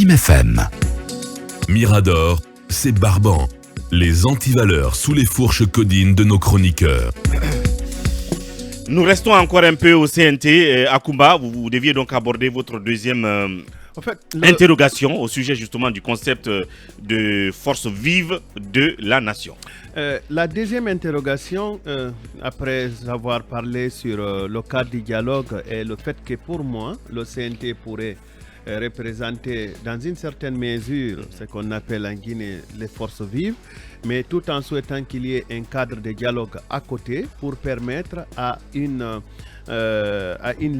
King FM. Mirador, c'est barbant. Les antivaleurs sous les fourches codines de nos chroniqueurs. Nous restons encore un peu au CNT. Akumba, vous deviez donc aborder votre deuxième interrogation au sujet justement du concept de force vive de la nation. La deuxième interrogation, après avoir parlé sur le cadre du dialogue et le fait que pour moi, le CNT pourrait représenter dans une certaine mesure ce qu'on appelle en Guinée les forces vives, mais tout en souhaitant qu'il y ait un cadre de dialogue à côté pour permettre à une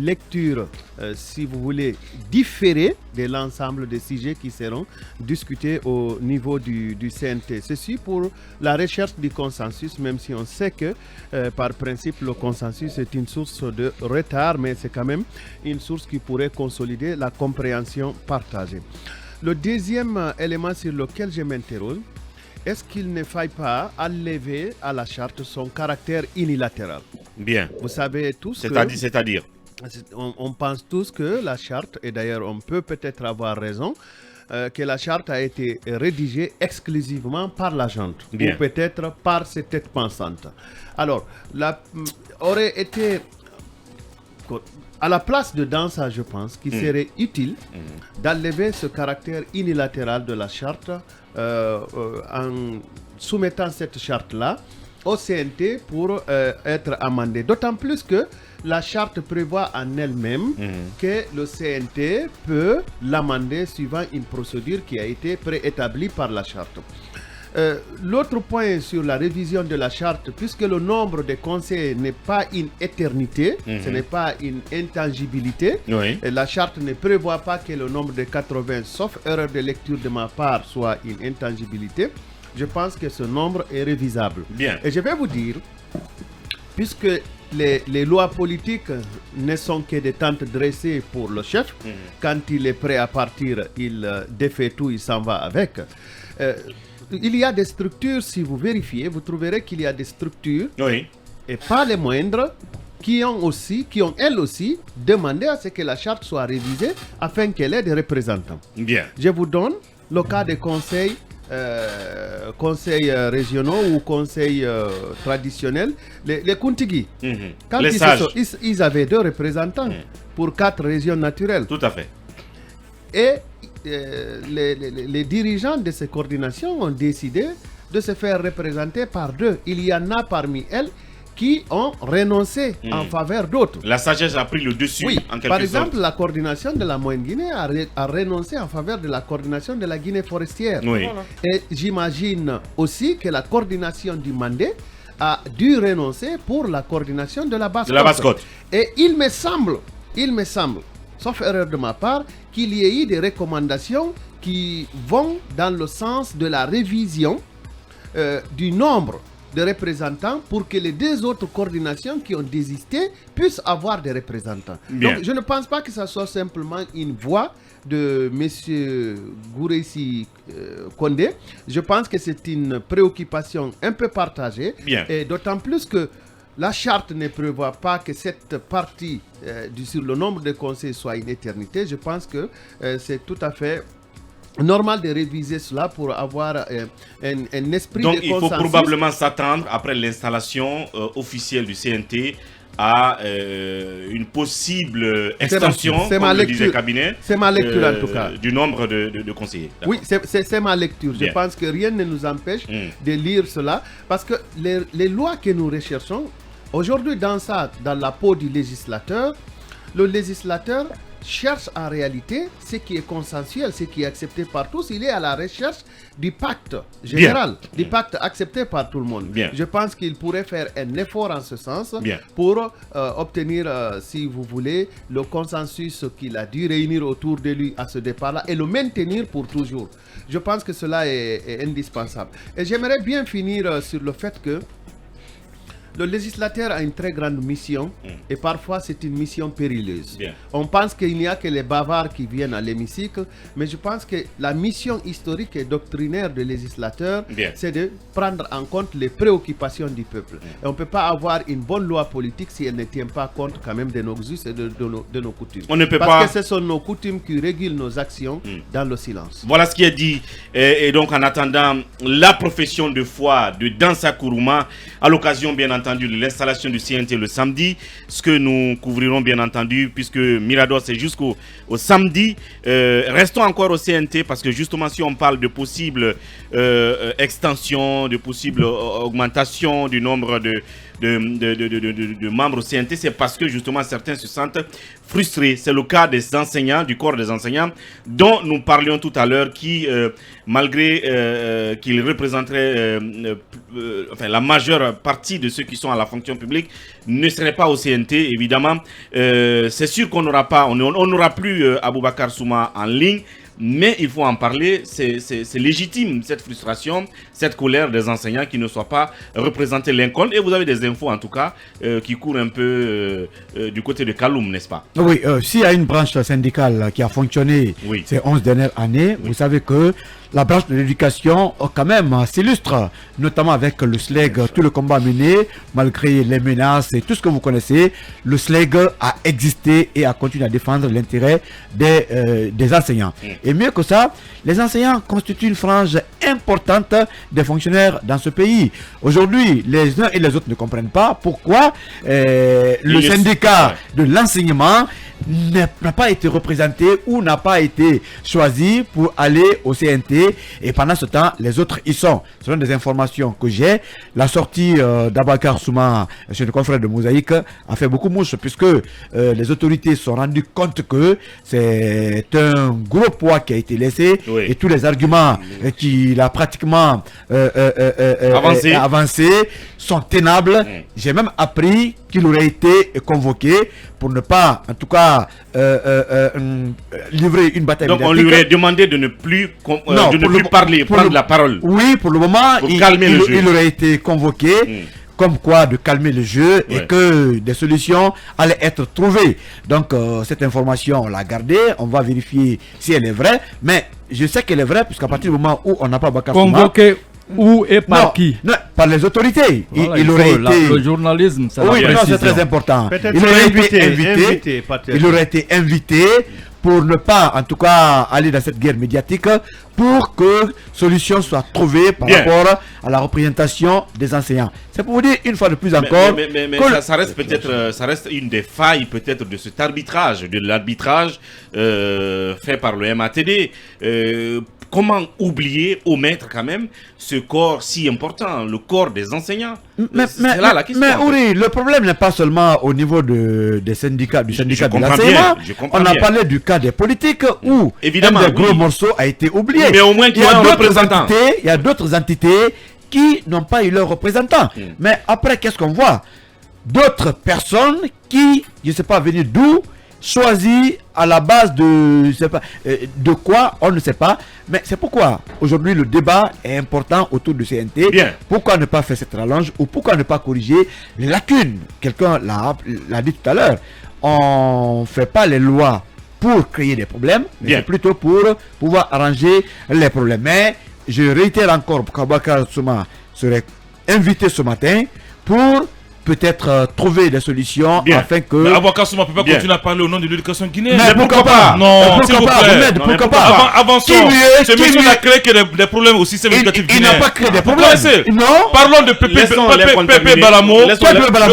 lecture, si vous voulez, différée de l'ensemble des sujets qui seront discutés au niveau du CNT. Ceci pour la recherche du consensus, même si on sait que par principe le consensus est une source de retard, mais c'est quand même une source qui pourrait consolider la compréhension partagée. Le deuxième élément sur lequel je m'interroge, est-ce qu'il ne faille pas enlever à la charte son caractère unilatéral? Bien. Vous savez tous C'est-à-dire on pense tous que la charte, et d'ailleurs on peut peut-être avoir raison, que la charte a été rédigée exclusivement par la junte, ou peut-être par ses têtes pensantes. Alors, aurait été à la place de Dansa, je pense, qu'il serait utile d'enlever ce caractère unilatéral de la charte en soumettant cette charte-là au CNT pour être amendée. D'autant plus que la charte prévoit en elle-même que le CNT peut l'amender suivant une procédure qui a été préétablie par la charte. L'autre point sur la révision de la charte, puisque le nombre de conseils n'est pas une éternité, ce n'est pas une intangibilité, et la charte ne prévoit pas que le nombre de 80, sauf erreur de lecture de ma part, soit une intangibilité. Je pense que ce nombre est révisable. Bien. Et je vais vous dire, puisque les lois politiques ne sont que des tentes dressées pour le chef, quand il est prêt à partir, il défait tout, il s'en va avec. Il y a des structures, si vous vérifiez, vous trouverez qu'il y a des structures, et pas les moindres, qui ont elles aussi demandé à ce que la charte soit révisée afin qu'elle ait des représentants. Bien. Je vous donne le cas des conseils régionaux ou conseils traditionnels, les Kuntigi. Quand les sages. Ils avaient 2 représentants pour 4 régions naturelles. Tout à fait. Et les dirigeants de ces coordinations ont décidé de se faire représenter par 2. Il y en a parmi elles qui ont renoncé en faveur d'autres. La sagesse a pris le dessus, oui, en quelque par sorte. exemple, la coordination de la Moyenne-Guinée a renoncé en faveur de la coordination de la Guinée forestière. Oui. Et j'imagine aussi que la coordination du Mandé a dû renoncer pour la coordination de la Basse-Côte. Et il me semble, sauf erreur de ma part, qu'il y ait eu des recommandations qui vont dans le sens de la révision du nombre de représentants pour que les 2 autres coordinations qui ont désisté puissent avoir des représentants. Bien. Donc je ne pense pas que ça soit simplement une voix de M. Gouressi Condé. Je pense que c'est une préoccupation un peu partagée. Bien. Et d'autant plus que la charte ne prévoit pas que cette partie sur le nombre de conseils soit une éternité. Je pense que c'est tout à fait normal de réviser cela pour avoir un esprit de consensus. Donc il faut probablement s'attendre, après l'installation officielle du CNT, à une possible extension, comme le disait le cabinet, c'est ma lecture en tout cas, du nombre de conseillers. Oui, c'est ma lecture. Je pense que rien ne nous empêche de lire cela, parce que les lois que nous recherchons, aujourd'hui dans la peau du législateur, le législateur cherche en réalité ce qui est consensuel, ce qui est accepté par tous. Il est à la recherche du pacte général, du pacte accepté par tout le monde. Je pense qu'il pourrait faire un effort en ce sens pour obtenir, si vous voulez, le consensus qu'il a dû réunir autour de lui à ce départ-là et le maintenir pour toujours. Je pense que cela est indispensable. Et j'aimerais bien finir sur le fait que le législateur a une très grande mission et parfois c'est une mission périlleuse. Bien. On pense qu'il n'y a que les bavards qui viennent à l'hémicycle, mais je pense que la mission historique et doctrinaire du législateur, c'est de prendre en compte les préoccupations du peuple. Et on ne peut pas avoir une bonne loi politique si elle ne tient pas compte quand même de nos us et de nos coutumes. On ne peut Parce que ce sont nos coutumes qui régulent nos actions dans le silence. Voilà ce qui est dit. Et donc en attendant la profession de foi de Dansa Kourouma, à l'occasion bien entendu de l'installation du CNT le samedi, ce que nous couvrirons bien entendu puisque Mirador c'est jusqu'au samedi. Restons encore au CNT parce que justement si on parle de possibles extensions, de possibles augmentations du nombre de membres au CNT, c'est parce que justement certains se sentent frustrés. C'est le cas des enseignants, du corps des enseignants dont nous parlions tout à l'heure qui, malgré qu'ils représenteraient la majeure partie de ceux qui sont à la fonction publique, ne seraient pas au CNT. Évidemment, c'est sûr qu'on n'aura pas, on n'aura plus Aboubacar Souma en ligne. Mais il faut en parler, c'est légitime cette frustration, cette colère des enseignants qui ne soient pas représentés l'un contre. Et vous avez des infos en tout cas qui courent un peu du côté de Kaloum, n'est-ce pas? Oui, s'il y a une branche syndicale qui a fonctionné ces 11 dernières années, vous savez que la branche de l'éducation quand même s'illustre, notamment avec le SLEG, tout le combat mené, malgré les menaces et tout ce que vous connaissez, le SLEG a existé et a continué à défendre l'intérêt des enseignants. Et mieux que ça, les enseignants constituent une frange importante des fonctionnaires dans ce pays. Aujourd'hui, les uns et les autres ne comprennent pas pourquoi le syndicat de l'enseignement n'a pas été représenté ou n'a pas été choisi pour aller au CNT, et pendant ce temps les autres y sont. Ce sont des informations que j'ai. La sortie d'Abakar Souma chez le confrère de Mosaïque a fait beaucoup mouche puisque les autorités se sont rendues compte que c'est un gros poids qui a été laissé et tous les arguments qu'il a pratiquement avancés sont tenables. J'ai même appris qu'il aurait été convoqué pour ne pas, en tout cas, livrer une bataille donc médiatique. on lui aurait demandé de ne plus, parler, prendre la parole. Oui, pour le moment, il aurait été convoqué. Comme quoi de calmer le jeu et que des solutions allaient être trouvées. Donc cette information, on l'a gardée, on va vérifier si elle est vraie. Mais je sais qu'elle est vraie puisqu'à partir du moment où on n'a pas Bakar Souma, convoqué où et par qui? Non, par les autorités. Voilà, il aurait été... le journalisme, ça oui, non, c'est très important. Il aurait été invité. Il aurait été invité pour ne pas, en tout cas, aller dans cette guerre médiatique, pour que solution soit trouvée par rapport à la représentation des enseignants. C'est pour vous dire une fois de plus encore... Mais ça reste peut-être, ça reste une des failles peut-être de cet arbitrage, de l'arbitrage fait par le MATD. Comment oublier, omettre quand même ce corps si important, le corps des enseignants? C'est là la question. Mais oui, le problème n'est pas seulement au niveau des syndicats, du syndicat de l'enseignement. On a parlé du cas des politiques où évidemment, un des gros morceaux a été oublié. Mais au moins qu'il y a un représentant. Il y a d'autres entités qui n'ont pas eu leur représentant. Mais après, qu'est-ce qu'on voit? D'autres personnes qui, je ne sais pas venir d'où, choisi à la base de, je sais pas, de quoi, on ne sait pas. Mais c'est pourquoi aujourd'hui le débat est important autour du CNT. Pourquoi ne pas faire cette rallonge ou pourquoi ne pas corriger les lacunes? Quelqu'un l'a dit tout à l'heure. On ne fait pas les lois pour créer des problèmes, mais c'est plutôt pour pouvoir arranger les problèmes. Mais je réitère encore qu'Aboubacar Souma serait invité ce matin pour peut-être trouver des solutions afin que... Mais Aboubacar Souma ne peut pas continuer à parler au nom de l'éducation guinéenne. Mais pourquoi pas? Non, pourquoi pas? Avançons. Ce monsieur n'a créé que des problèmes au système éducatif guinéen. Il n'a pas créé des problèmes. Non. Parlons de Pépé Balamo, le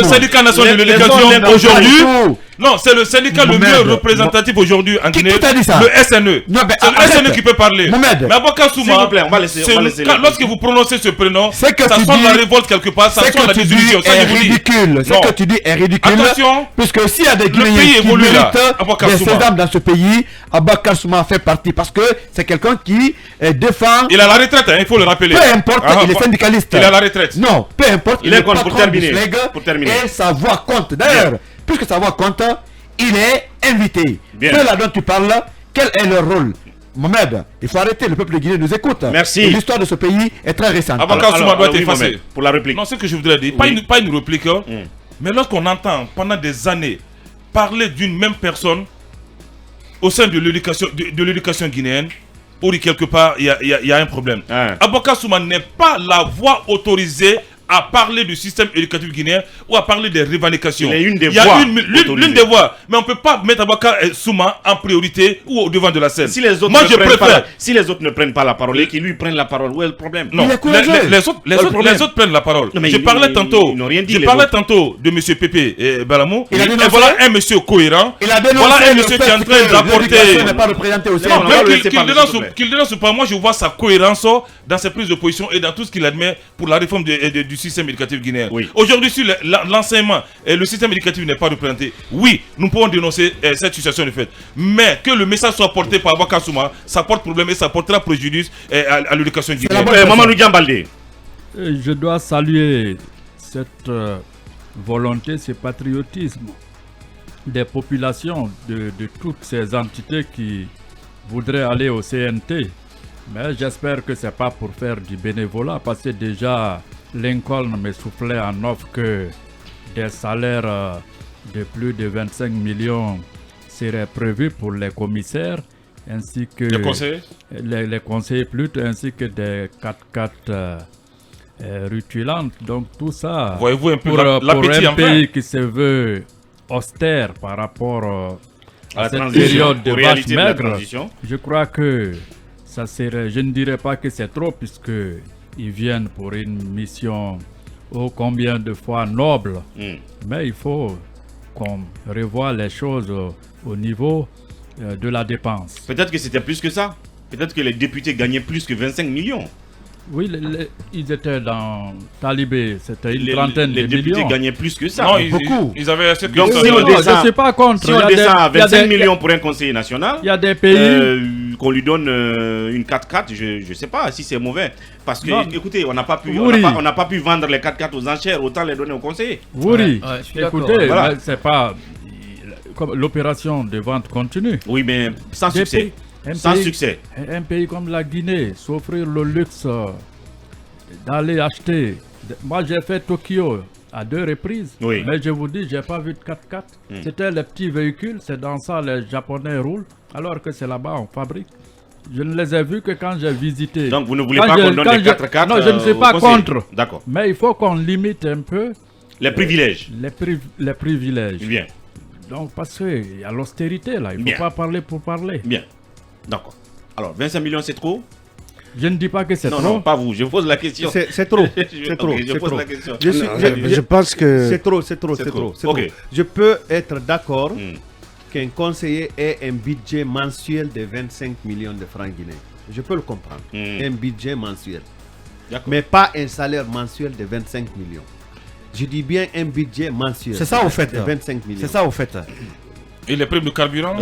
syndicat national de l'éducation aujourd'hui. Non, c'est le syndicat le mieux représentatif aujourd'hui en Guinée. Qui a dit ça? Le SNE. C'est le SNE qui peut parler. Mais Aboubacar Souma, lorsque vous prononcez ce prénom, ça sent la révolte quelque part, ça sent la désillusion. C'est ridicule. Ce que tu dis est ridicule. Attention, puisque s'il y a des Guinéens qui méritent des sédames dans ce pays, Aboubacar Souma fait partie parce que c'est quelqu'un qui défend... Il a la retraite, il faut le rappeler. Peu importe, il est syndicaliste. Il a la retraite. Non, peu importe, il est contre pour terminer. Et sa voix compte. D'ailleurs, puisque sa voix compte, il est invité. Ceux-là dont tu parles, quel est leur rôle? Mohamed, il faut arrêter, le peuple guinéen nous écoute. Merci. L'histoire de ce pays est très récente. Avocat Souma doit être effacé. Mohamed, pour la réplique. Non, ce que je voudrais dire, pas une réplique, mais lorsqu'on entend pendant des années parler d'une même personne au sein de l'éducation guinéenne, ou quelque part, il y a un problème. Avocat Souma n'est pas la voix autorisée à parler du système éducatif guinéen ou à parler des revendications. Il y a une des voix. L'une des voix. Mais on ne peut pas mettre Avocat Souma en priorité ou au devant de la scène. Si les autres, si les autres ne prennent pas la parole et qu'ils lui prennent la parole, où est le problème? Non, les autres prennent la parole. Je parlais tantôt de M. Pépé Balamou. Et voilà un monsieur cohérent. Voilà un monsieur qui est en train d'apporter. Qu'il dénonce pas. Moi, je vois sa cohérence dans ses prises de position et dans tout ce qu'il admet pour la réforme du système éducatif guinéen. Aujourd'hui, si l'enseignement et le système éducatif n'est pas représenté, oui, nous pouvons dénoncer cette situation de fait. Mais que le message soit porté par Avocat Souma, ça porte problème et ça portera préjudice à l'éducation guinéenne. Mamadou Diambalde. Je dois saluer cette volonté, ce patriotisme des populations de toutes ces entités qui voudraient aller au CNT. Mais j'espère que ce n'est pas pour faire du bénévolat, parce que déjà Lincoln me soufflait en offre que des salaires de plus de 25 millions seraient prévus pour les commissaires, ainsi que les conseillers, les conseillers plutôt, ainsi que des 4x4 rutilantes. Donc tout ça, voyez-vous un peu pour un pays fait qui se veut austère par rapport à cette période de vache maigre, je crois que ça serait, je ne dirais pas que c'est trop, puisque ils viennent pour une mission ô combien de fois noble, mais il faut qu'on revoie les choses au niveau de la dépense. Peut-être que c'était plus que ça. Peut-être que les députés gagnaient plus que 25 millions. Oui, ils étaient dans Talibé, c'était une trentaine de millions. Les députés gagnaient plus que ça. Non, beaucoup. Ils avaient assez que donc, ça. Si on descend, je ne suis pas contre. Si on descend à 25 millions pour un conseiller national, il y a des pays qu'on lui donne une 4x4, je ne sais pas si c'est mauvais. Parce que, écoutez, on n'a pas pu vendre les 4x4 aux enchères, autant les donner aux conseillers. Oui, écoutez, voilà. C'est pas comme l'opération de vente continue. Oui, mais sans succès. Succès. Un pays comme la Guinée, s'offrir le luxe d'aller acheter. Moi, j'ai fait Tokyo à 2 reprises, mais je vous dis, je n'ai pas vu de 4x4. C'était les petits véhicules, c'est dans ça les Japonais roulent, alors que c'est là-bas on fabrique. Je ne les ai vus que quand j'ai visité. Donc vous ne voulez pas qu'on donne des 4x4? Non, je ne suis pas contre. D'accord. Mais il faut qu'on limite un peu les privilèges. Les privilèges. Bien. Donc parce qu'il y a l'austérité là, il ne faut pas parler pour parler. Bien. D'accord. Alors, 25 millions, c'est trop? Je ne dis pas que c'est trop. Non, pas vous. Je pose la question. C'est trop. C'est trop. Je pose la question. Je pense que c'est trop. Je peux être d'accord qu'un conseiller ait un budget mensuel de 25 millions de francs guinéens. Je peux le comprendre. Un budget mensuel. Mais pas un salaire mensuel de 25 millions. Je dis bien un budget mensuel. C'est ça au fait. De 25 millions. C'est ça au fait. Et les primes de carburant?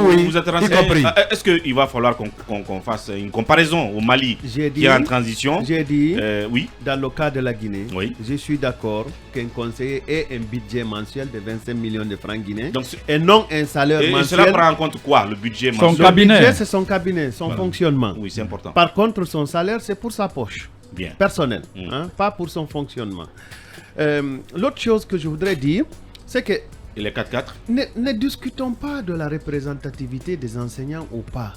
Oui, vous êtes renseigné. Est-ce qu'il va falloir qu'on fasse une comparaison au Mali qui est en transition? J'ai dit, oui. Dans le cas de la Guinée, je suis d'accord qu'un conseiller ait un budget mensuel de 25 millions de francs guinéens et non un salaire mensuel. Et cela prend en compte quoi, le budget mensuel? Son cabinet. Le budget, c'est son cabinet, son fonctionnement. Oui, c'est important. Par contre, son salaire, c'est pour sa poche personnelle, pas pour son fonctionnement. L'autre chose que je voudrais dire, c'est que et les 4x4? Ne discutons pas de la représentativité des enseignants ou pas.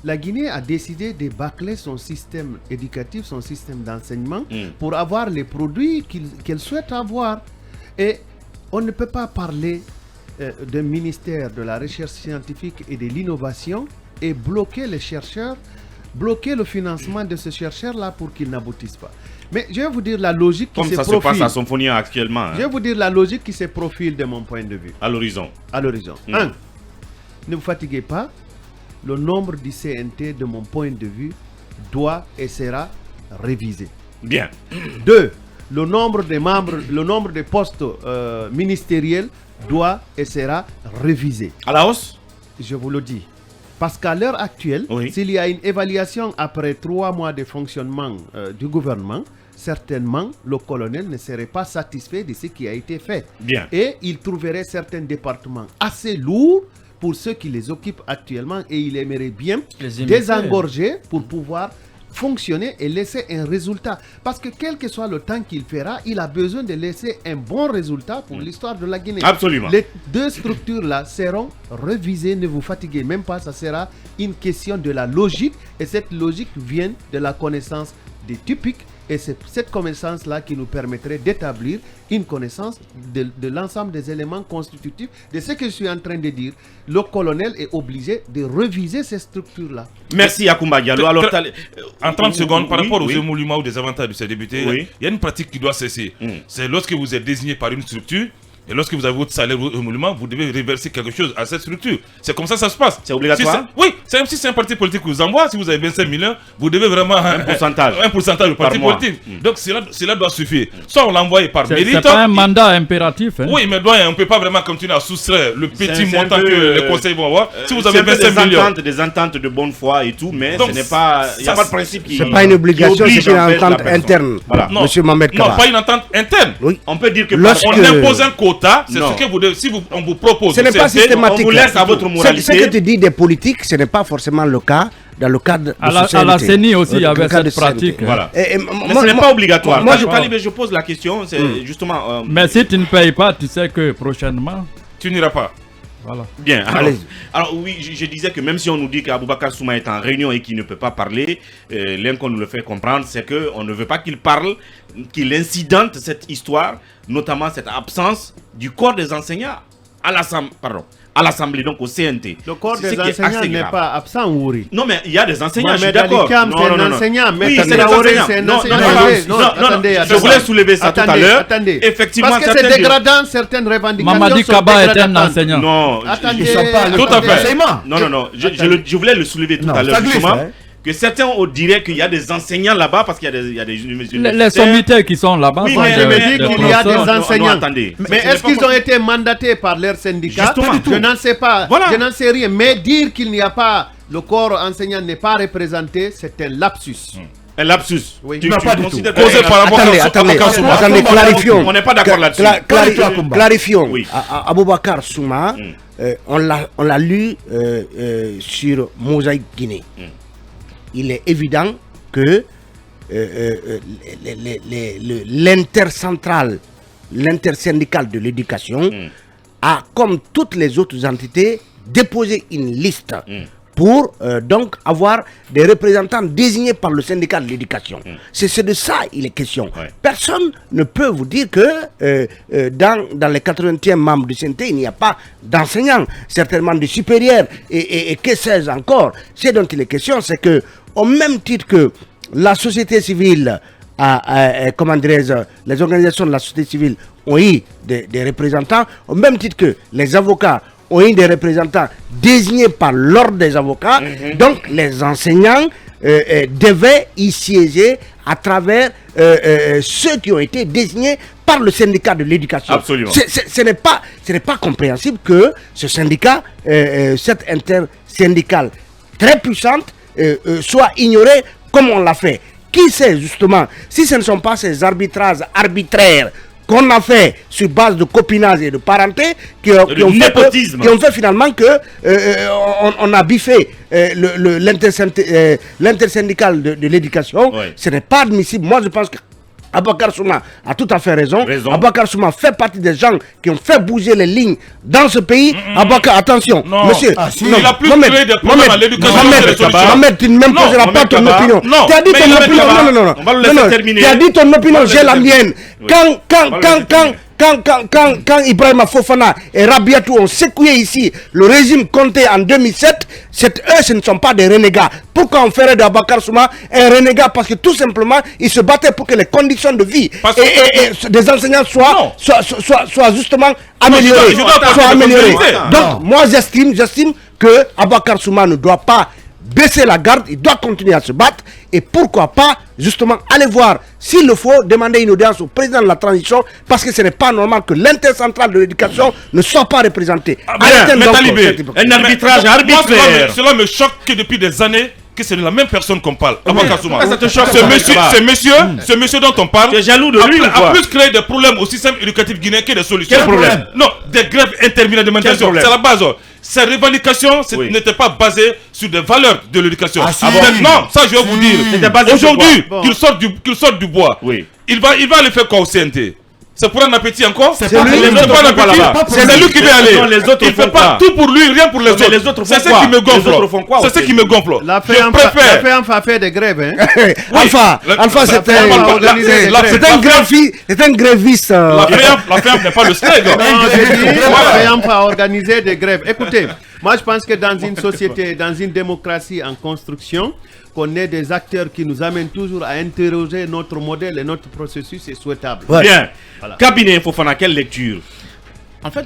La Guinée a décidé de bâcler son système éducatif, son système d'enseignement pour avoir les produits qu'elle souhaite avoir. Et on ne peut pas parler d'un ministère de la recherche scientifique et de l'innovation et bloquer les chercheurs, bloquer le financement de ces chercheurs-là pour qu'ils n'aboutissent pas. Mais je vais vous dire la logique qui se profile. Comme ça se passe à Somphonia actuellement. Je vais vous dire la logique qui se profile de mon point de vue. À l'horizon. À l'horizon. 1. Ne vous fatiguez pas. Le nombre du CNT, de mon point de vue, doit et sera révisé. Bien. 2. Le nombre des membres, le nombre de postes ministériels doit et sera révisé. À la hausse? Je vous le dis. Parce qu'à l'heure actuelle, s'il y a une évaluation après 3 mois de fonctionnement du gouvernement, certainement, le colonel ne serait pas satisfait de ce qui a été fait. Bien. Et il trouverait certains départements assez lourds pour ceux qui les occupent actuellement et il aimerait bien Les désengorger pour pouvoir fonctionner et laisser un résultat. Parce que quel que soit le temps qu'il fera, il a besoin de laisser un bon résultat pour l'histoire de la Guinée. Absolument. Les deux structures-là seront revisées, ne vous fatiguez même pas, ça sera une question de la logique et cette logique vient de la connaissance des typiques et c'est cette connaissance-là qui nous permettrait d'établir une connaissance de l'ensemble des éléments constitutifs de ce que je suis en train de dire. Le colonel est obligé de reviser ces structures-là. Merci Yacoumba Diallo. Alors, en 30 secondes, par rapport aux émoluments ou des avantages de ces députés, Oui. il y a une pratique qui doit cesser. C'est lorsque vous êtes désigné par une structure, et lorsque vous avez votre salaire ou émolument, vous devez reverser quelque chose à cette structure. C'est comme ça que ça se passe. C'est obligatoire? Oui, si c'est un parti politique qui vous envoie, si vous avez 25 millions, vous devez vraiment... Un pourcentage. Un pourcentage du parti mois. politique. Donc cela doit suffire. Soit on l'envoie par mérite... C'est pas un mandat impératif. Hein. Oui, mais on ne peut pas vraiment continuer à soustraire le petit C'est un montant peu, que les conseils vont avoir. Si vous c'est avez un peu 25 millions... des ententes de bonne foi et tout, mais Donc, ce n'est pas... Il n'y a pas de principe qui... C'est pas une obligation, qui oblige, c'est une en fait, la entente personne. interne. Voilà. Non, Monsieur Mohamed non, Kaba. pas une entente interne. Oui. On peut dire que... Lorsque- On impose un quota, c'est Non. ce que vous devez... Si on vous propose... Ce n'est pas c'est- systématique. on vous laisse là. à votre moralité. Ce que tu dis des politiques, ce n'est pas forcément le cas dans le cadre de À la CNT. CENI aussi, il y Dans avait le cadre cette de CNT. pratique. Voilà. Et Mais ce n'est pas obligatoire. moi, je pose la question, c'est justement... Mais si tu ne payes pas, tu sais que prochainement, Tu n'iras pas. voilà. Bien. Allez-y. Alors oui, je disais que même si on nous dit qu'Aboubacar Souma est en réunion et qu'il ne peut pas parler, l'un qu'on nous le fait comprendre, c'est qu'on ne veut pas qu'il parle, qu'il incidente cette histoire, notamment cette absence du corps des enseignants à l'Assemblée, donc au CNT. Le corps C'est ce des qui est enseignants assez n'est grave. pas absent, Ouri. Non, mais il y a des enseignants, je suis Mohamed d'accord. Ali Kam, Non, c'est non, un non. enseignant. Oui, Maître c'est des Traoré, enseignants. c'est un Non, enseignant. non, non, Attendez, non, non, non, attendez, je attendez. voulais soulever ça tout à l'heure. Attendez. Effectivement, Parce que c'est certaines- dégradant, certaines revendications. Mamadi sont Kaba est un dégradantes. enseignant. Non, Attendez, Ils sont pas Tout à fait. l'enseignement. non, je voulais le soulever tout Non, à l'heure, ça glisse, justement, hein. que certains diraient qu'il y a des enseignants là-bas parce qu'il y a des universitaires. Les sommitaires qui sont là-bas Oui, sont mais des- je me dis des qu'il y a professeurs. des enseignants. Non, attendez. Mais est-ce qu'ils ont été mandatés par leur syndicat? Justement. Je n'en sais pas. Voilà. Je n'en sais rien. Mais dire qu'il n'y a pas, le corps enseignant n'est pas représenté, c'est un lapsus. Un lapsus. Oui. Tu Non, pas du considères tout. que- Causé par Attendez, Aboubacar Souma. attendez, clarifions. On n'est pas d'accord là-dessus. Clarifions. Oui. Aboubacar Souma, on l'a lu sur Mosaïque Guinée. Il est évident que l'intercentrale, l'intersyndicale de l'éducation a, comme toutes les autres entités, déposé une liste pour donc avoir des représentants désignés par le syndicat de l'éducation. C'est de ça il est question. Ouais. Personne ne peut vous dire que dans les 80e membres du CNT, il n'y a pas d'enseignants, certainement de supérieurs, et que sais-je encore. Ce dont il est question, c'est que au même titre que la société civile, comment dirais-je, les organisations de la société civile ont eu des représentants, au même titre que les avocats ont eu des représentants désignés par l'ordre des avocats, donc les enseignants devaient y siéger à travers ceux qui ont été désignés par le syndicat de l'éducation. Absolument. Ce n'est pas compréhensible que ce syndicat, cette intersyndicale très puissante, soit ignorée comme on l'a fait. Qui sait justement si ce ne sont pas ces arbitrages arbitraires qu'on a fait sur base de copinage et de parenté qui ont fait finalement que on a biffé l'intersyndicale de l'éducation. Ouais. Ce n'est pas admissible. Moi je pense que Aboubacar Souma a tout à fait raison. Aboubacar Souma fait partie des gens qui ont fait bouger les lignes dans ce pays. Aboubacar, attention, Non. monsieur. Il a plus créé des problèmes à l'éducation que des solutions. Mohamed, tu ne m'imposeras pas ton opinion. Non, Tu as dit mais ton il opinion. avait Non. On va le laisser terminer. Tu as dit ton opinion, j'ai la mienne. Quand Ibrahima Fofana et Rabiatou ont secoué ici le régime Conté en 2007, eux, ce ne sont pas des renégats. Pourquoi on ferait d'Aboubacar Souma un renégat? Parce que tout simplement, ils se battaient pour que les conditions de vie et des enseignants soient justement améliorées. Donc, moi, j'estime que Aboubacar Souma ne doit pas baisser la garde, il doit continuer à se battre et pourquoi pas justement aller voir s'il le faut demander une audience au président de la transition parce que ce n'est pas normal que l'intercentrale de l'éducation ne soit pas représentée. Un arbitrage arbitraire. Cela me choque que depuis des années que c'est de la même personne qu'on parle. Aboubacar Souma. Ça te choque, ce monsieur dont on parle, tu es jaloux de lui ou quoi? a plus créé des problèmes au système éducatif guinéen que des solutions. Quel problème? Non, des grèves interminables de manutention. problème? C'est la base. ces revendications n'étaient pas basées sur des valeurs de l'éducation. Non, ça je vais vous dire. Aujourd'hui, qu'il sorte du bois, il va aller faire quoi au CNT? C'est pour un appétit encore? C'est lui qui veut aller. Il ne fait pas tout pour lui, rien pour les autres. C'est ça qui me gonfle. C'est ça qui me gonfle. La FEAMF a fait des grèves. Alpha, c'était un gréviste. La FEAMF n'est pas le SNEG. La FEAMF a organisé des grèves. Écoutez, moi je pense que dans une société, dans une démocratie en construction, qu'on ait des acteurs qui nous amènent toujours à interroger notre modèle et notre processus est souhaitable. Bien. Voilà. Cabinet Fofana, quelle lecture? En fait,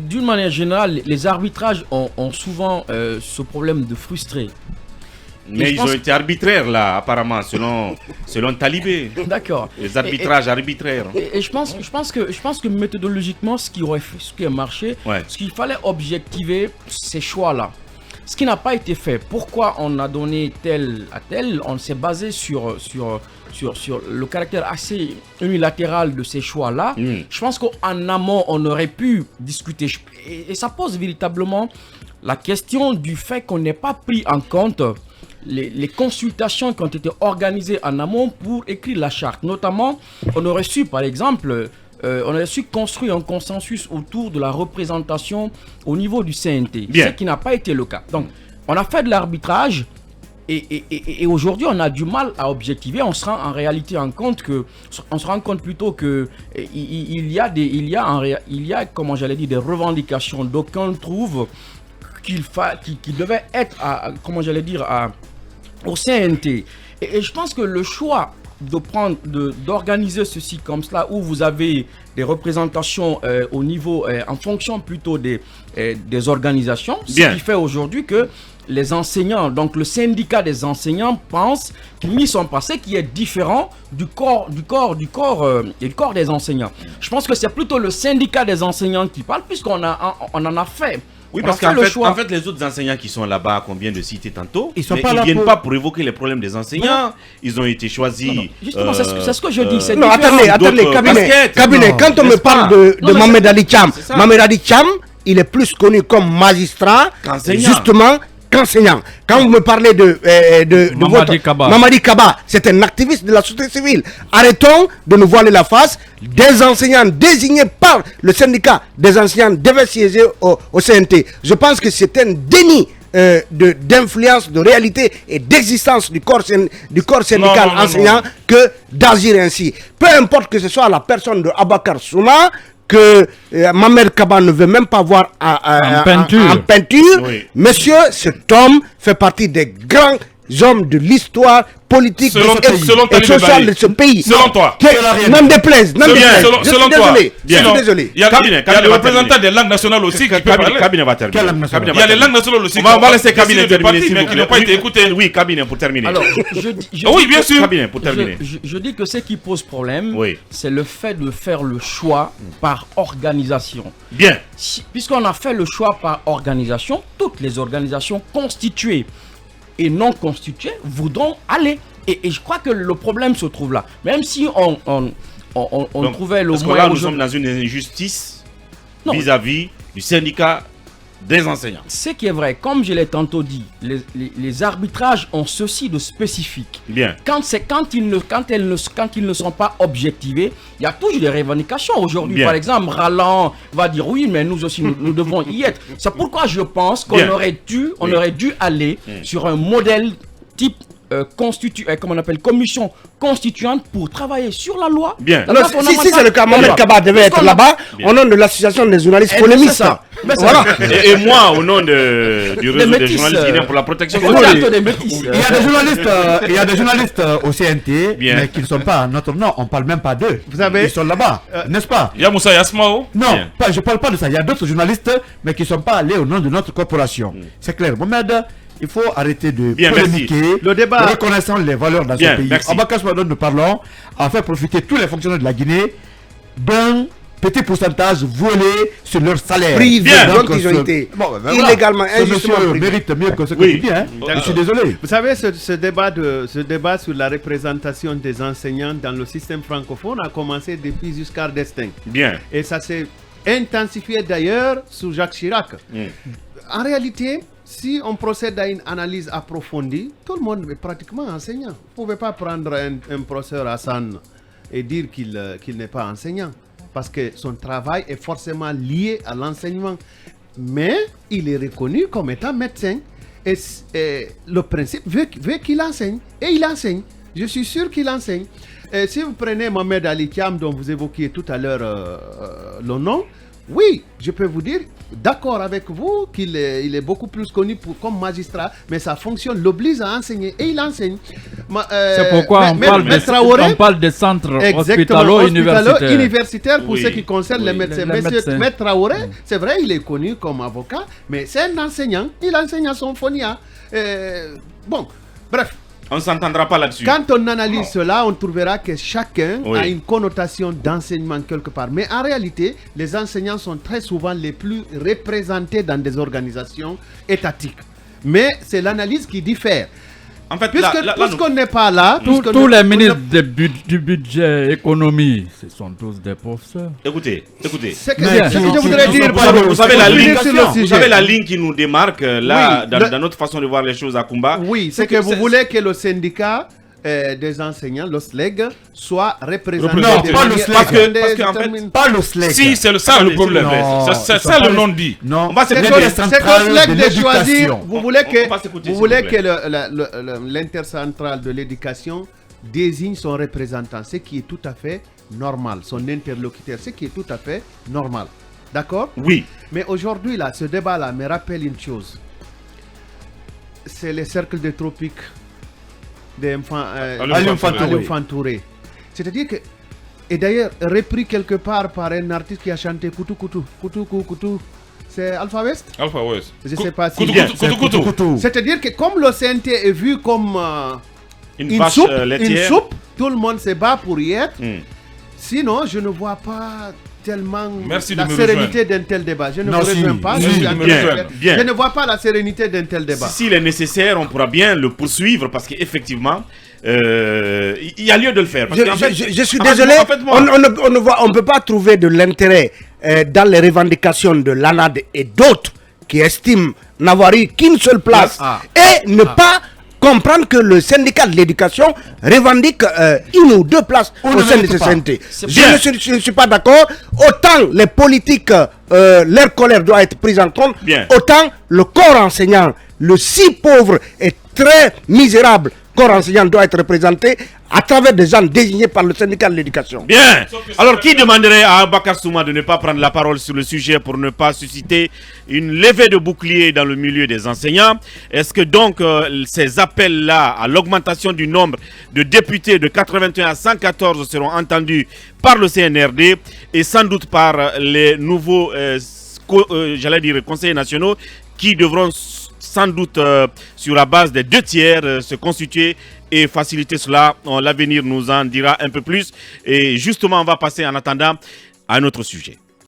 d'une manière générale, les arbitrages ont souvent ce problème de frustrer. Mais ils ont été arbitraires là, apparemment, selon Talibé. D'accord. Les arbitrages arbitraires. Et je pense que méthodologiquement, ce qui a marché, ce qu'il fallait objectiver ces choix-là. Ce qui n'a pas été fait. Pourquoi on a donné tel à tel? On s'est basé sur le caractère assez unilatéral de ces choix-là. Je pense qu'en amont, on aurait pu discuter. Et ça pose véritablement la question du fait qu'on n'ait pas pris en compte les consultations qui ont été organisées en amont pour écrire la charte. Notamment, on aurait su, par exemple, on aurait su construire un consensus autour de la représentation au niveau du CNT. Ce qui n'a pas été le cas. Donc, on a fait de l'arbitrage et aujourd'hui, on a du mal à objectiver. On se rend en réalité compte plutôt que il y a comment j'allais dire, des revendications. D'aucuns trouvent qu'il devait être au CNT. Et je pense que le choix d'organiser ceci comme cela, où vous avez des représentations au niveau, en fonction plutôt des organisations, ce qui fait aujourd'hui que les enseignants, donc le syndicat des enseignants pense qu'ils mis son passé qui est différent du corps des enseignants. Je pense que c'est plutôt le syndicat des enseignants qui parle, puisqu'on en a fait. Oui, parce qu'en fait, les autres enseignants qui sont là-bas, qu'on vient de citer tantôt, ils ne viennent pas pour évoquer les problèmes des enseignants. Ils ont été choisis. Non. Justement, c'est ce que je dis. Non, attendez, cabinet. Quand on me parle de Mohamed Ali Cham, il est plus connu comme magistrat, justement, qu'enseignant. Quand vous me parlez de Mamadi Kaba, c'est un activiste de la société civile. Arrêtons de nous voiler la face. Des enseignants désignés par le syndicat des enseignants devaient siéger au CNT. Je pense que c'est un déni d'influence, de réalité et d'existence du corps syndical enseignant que d'agir ainsi. Peu importe que ce soit la personne de Abakar Souma, que Mamed Kaba ne veut même pas voir en peinture. Monsieur, cet homme fait partie des grands hommes de l'histoire politique et sociale de ce pays. Selon toi. N'en déplaise. Selon toi. Je suis désolé. Il y a le représentant des langues nationales aussi qui peut parler. Cabinet va terminer. Il y a les langues nationales aussi. On va laisser cabinet terminer, mais qui n'ont pas été écoutés. Oui, cabinet pour terminer. Alors, oui, bien sûr. Cabinet pour terminer. Je dis que ce qui pose problème, c'est le fait de faire le choix par organisation. Bien. Puisqu'on a fait le choix par organisation, toutes les organisations constituées et non constituées voudront aller. Et je crois que le problème se trouve là. Même si on trouvait le moyen... Parce que là, nous sommes dans une injustice vis-à-vis du syndicat des enseignants. Ce qui est vrai, comme je l'ai tantôt dit, les arbitrages ont ceci de spécifique. Bien. Quand ils ne sont pas objectivés, il y a toujours des revendications. Aujourd'hui, par exemple, Ralan va dire oui, mais nous aussi, nous devons y être. C'est pourquoi je pense qu'on aurait dû aller sur un modèle type commission constituante pour travailler sur la loi. Bien. Alors, si c'est le cas, Mohamed Kaba devait être là-bas au nom de l'association des journalistes polémistes. Voilà. Et moi, au nom du réseau des journalistes guinéens pour la protection il y a des journalistes au CNT, mais qui ne sont pas à notre nom. On ne parle même pas d'eux. Ils sont là-bas, n'est-ce pas? Il y a Moussa Yasmao. Non, je ne parle pas de ça. Il y a d'autres journalistes, mais qui ne sont pas allés au nom de notre corporation. C'est clair. Mohamed, il faut arrêter de polémiquer, le débat, reconnaissant les valeurs dans ce pays. Abakar Soumaïla, nous parlons à faire profiter tous les fonctionnaires de la Guinée d'un petit pourcentage volé sur leur salaire. Privé, donc ils ont été illégalement, injustement privés. Mérite mieux que ce que tu dis. Je suis désolé. Vous savez, ce débat sur la représentation des enseignants dans le système francophone a commencé depuis Giscard d'Estaing. Bien. Et ça s'est intensifié d'ailleurs sous Jacques Chirac. en réalité, si on procède à une analyse approfondie, tout le monde est pratiquement enseignant. Vous ne pouvez pas prendre un professeur Hassan et dire qu'il n'est pas enseignant, parce que son travail est forcément lié à l'enseignement. Mais il est reconnu comme étant médecin. Et le principe veut qu'il enseigne. Et il enseigne. Je suis sûr qu'il enseigne. Et si vous prenez Mohamed Ali Thiam, dont vous évoquiez tout à l'heure le nom, oui, je peux vous dire, d'accord avec vous, qu'il est beaucoup plus connu comme magistrat, mais sa fonction l'oblige à enseigner et il enseigne. C'est pourquoi on parle des centres hospitalo-universitaires pour ce qui concerne les médecins. Maître Traoré, c'est vrai, il est connu comme avocat, mais c'est un enseignant, il enseigne à son Fonia. Bon, bref. On ne s'entendra pas là-dessus. Quand on analyse cela, on trouvera que chacun a une connotation d'enseignement quelque part. Mais en réalité, les enseignants sont très souvent les plus représentés dans des organisations étatiques. Mais c'est l'analyse qui diffère. En fait, puisqu'on n'est pas là... Tous les ministres du budget économie, ce sont tous des professeurs. Écoutez. C'est que je voudrais dire... Vous savez la ligne qui nous démarque là, dans notre façon de voir les choses à Kumba. Oui, c'est que vous voulez que le syndicat des enseignants, le SLEG, soit représenté. Non, pas le SLEG. Parce qu'en fait, pas le SLEG. Si, c'est ça le problème. C'est ça le nom dit. Non, c'est que le SLEG de choisir. Vous voulez que l'intercentrale de l'éducation désigne son représentant, ce qui est tout à fait normal, son interlocuteur, ce qui est tout à fait normal. D'accord? Oui. Mais aujourd'hui, là, ce débat-là me rappelle une chose. C'est le cercle des tropiques d'Alioune Touré. C'est-à-dire que, et d'ailleurs, repris quelque part par un artiste qui a chanté Koutou Koutou. Koutou Koutou. C'est Alpha West? Alpha West. Je ne sais pas si... Koutou. C'est-à-dire que comme le CNT est vu comme une soupe, tout le monde se bat pour y être. Sinon, je ne vois pas tellement la sérénité d'un tel débat. Je ne vous rejoins pas. Je ne vois pas la sérénité d'un tel débat. S'il est nécessaire, on pourra bien le poursuivre parce qu'effectivement, il y a lieu de le faire. Je suis désolé, on ne peut pas trouver de l'intérêt dans les revendications de l'ANAD et d'autres qui estiment n'avoir eu qu'une seule place et ne pas comprendre que le syndicat de l'éducation revendique une ou deux places au sein de ce CNT. Je ne suis pas d'accord. Autant les politiques, leur colère doit être prise en compte, autant le corps enseignant, le si pauvre et très misérable corps enseignant doit être représenté à travers des gens désignés par le syndicat de l'éducation. Bien. Alors, qui demanderait à Abakar Souma de ne pas prendre la parole sur le sujet pour ne pas susciter une levée de bouclier dans le milieu des enseignants? Est-ce que donc ces appels-là à l'augmentation du nombre de députés de 81 à 114 seront entendus par le CNRD et sans doute par les nouveaux conseillers nationaux qui devront sans doute sur la base des 2 tiers se constituer et faciliter cela? L'avenir nous en dira un peu plus. Et justement, on va passer en attendant à un autre sujet.